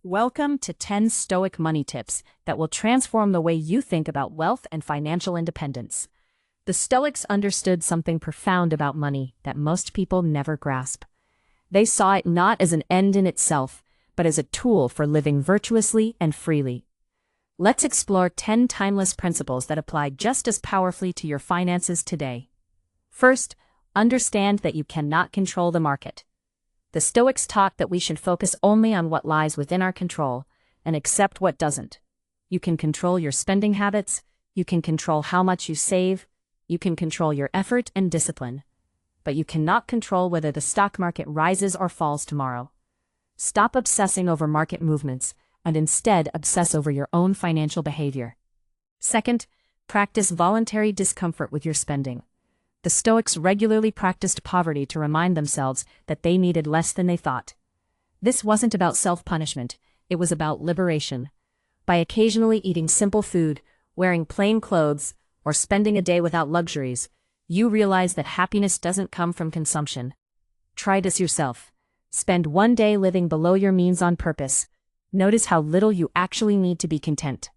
Welcome to 10 Stoic Money Tips that will transform the way you think about wealth and financial independence. The Stoics understood something profound about money that most people never grasp. They saw it not as an end in itself, but as a tool for living virtuously and freely. Let's explore 10 timeless principles that apply just as powerfully to your finances today. First, understand that you cannot control the market. The Stoics taught that we should focus only on what lies within our control and accept what doesn't. You can control your spending habits, you can control how much you save, you can control your effort and discipline, but you cannot control whether the stock market rises or falls tomorrow. Stop obsessing over market movements and instead obsess over your own financial behavior. Second, practice voluntary discomfort with your spending. The Stoics regularly practiced poverty to remind themselves that they needed less than they thought. This wasn't about self-punishment, it was about liberation. By occasionally eating simple food, wearing plain clothes, or spending a day without luxuries, you realize that happiness doesn't come from consumption. Try this yourself. Spend one day living below your means on purpose. Notice how little you actually need to be content.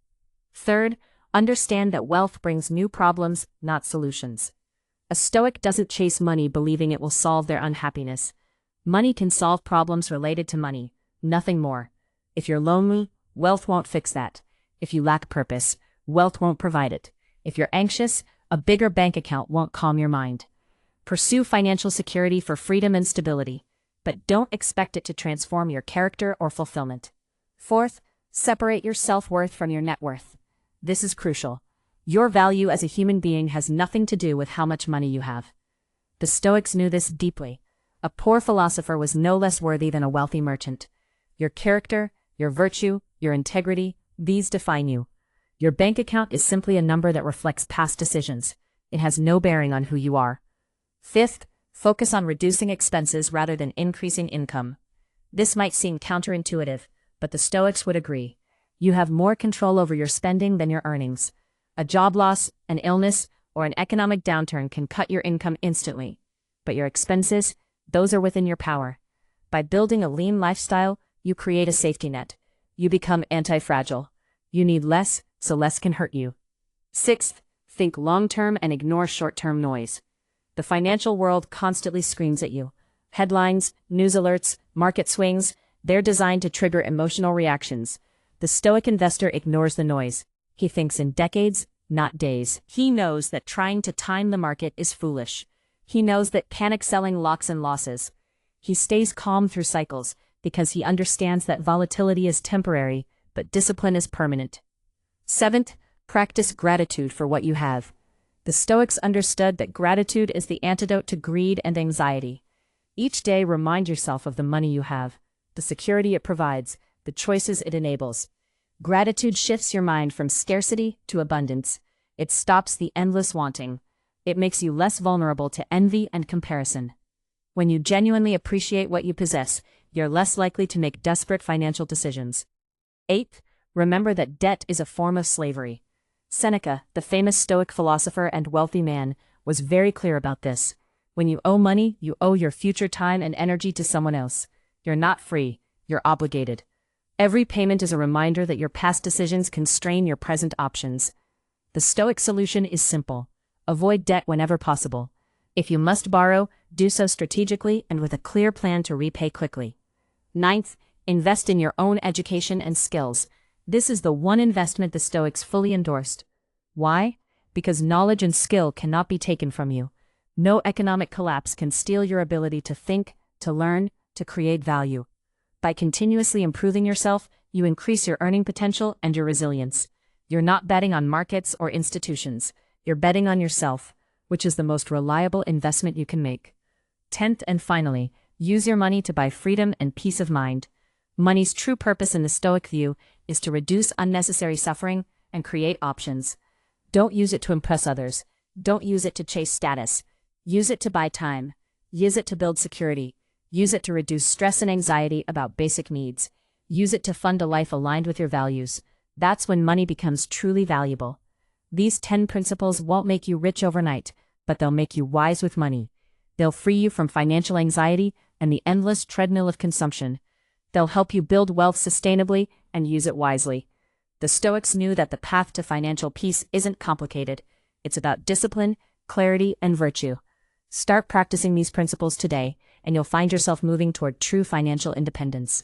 Third, understand that wealth brings new problems, not solutions. A Stoic doesn't chase money believing it will solve their unhappiness. Money can solve problems related to money, nothing more. If you're lonely, wealth won't fix that. If you lack purpose, wealth won't provide it. If you're anxious, a bigger bank account won't calm your mind. Pursue financial security for freedom and stability, but don't expect it to transform your character or fulfillment. Fourth, separate your self-worth from your net worth. This is crucial. Your value as a human being has nothing to do with how much money you have. The Stoics knew this deeply. A poor philosopher was no less worthy than a wealthy merchant. Your character, your virtue, your integrity, these define you. Your bank account is simply a number that reflects past decisions. It has no bearing on who you are. Fifth, focus on reducing expenses rather than increasing income. This might seem counterintuitive, but the Stoics would agree. You have more control over your spending than your earnings. A job loss, an illness, or an economic downturn can cut your income instantly. But your expenses, those are within your power. By building a lean lifestyle, you create a safety net. You become anti-fragile. You need less, so less can hurt you. Sixth, think long-term and ignore short-term noise. The financial world constantly screams at you. Headlines, news alerts, market swings, they're designed to trigger emotional reactions. The Stoic investor ignores the noise. He thinks in decades, not days. He knows that trying to time the market is foolish. He knows that panic selling locks in losses. He stays calm through cycles because he understands that volatility is temporary, but discipline is permanent. Seventh, practice gratitude for what you have. The Stoics understood that gratitude is the antidote to greed and anxiety. Each day, remind yourself of the money you have, the security it provides, the choices it enables. Gratitude shifts your mind from scarcity to abundance. It stops the endless wanting. It makes you less vulnerable to envy and comparison. When you genuinely appreciate what you possess, you're less likely to make desperate financial decisions. Eighth, remember that debt is a form of slavery. Seneca, the famous Stoic philosopher and wealthy man, was very clear about this. When you owe money, you owe your future time and energy to someone else. You're not free, you're obligated. Every payment is a reminder that your past decisions constrain your present options. The Stoic solution is simple. Avoid debt whenever possible. If you must borrow, do so strategically and with a clear plan to repay quickly. Ninth, invest in your own education and skills. This is the one investment the Stoics fully endorsed. Why? Because knowledge and skill cannot be taken from you. No economic collapse can steal your ability to think, to learn, to create value. By continuously improving yourself, you increase your earning potential and your resilience. You're not betting on markets or institutions. You're betting on yourself, which is the most reliable investment you can make. 10th and finally, use your money to buy freedom and peace of mind. Money's true purpose in the Stoic view is to reduce unnecessary suffering and create options. Don't use it to impress others. Don't use it to chase status. Use it to buy time. Use it to build security. Use it to reduce stress and anxiety about basic needs. Use it to fund a life aligned with your values. That's when money becomes truly valuable. These 10 principles won't make you rich overnight, but they'll make you wise with money. They'll free you from financial anxiety and the endless treadmill of consumption. They'll help you build wealth sustainably and use it wisely. The Stoics knew that the path to financial peace isn't complicated. It's about discipline, clarity, and virtue. Start practicing these principles today, and you'll find yourself moving toward true financial independence.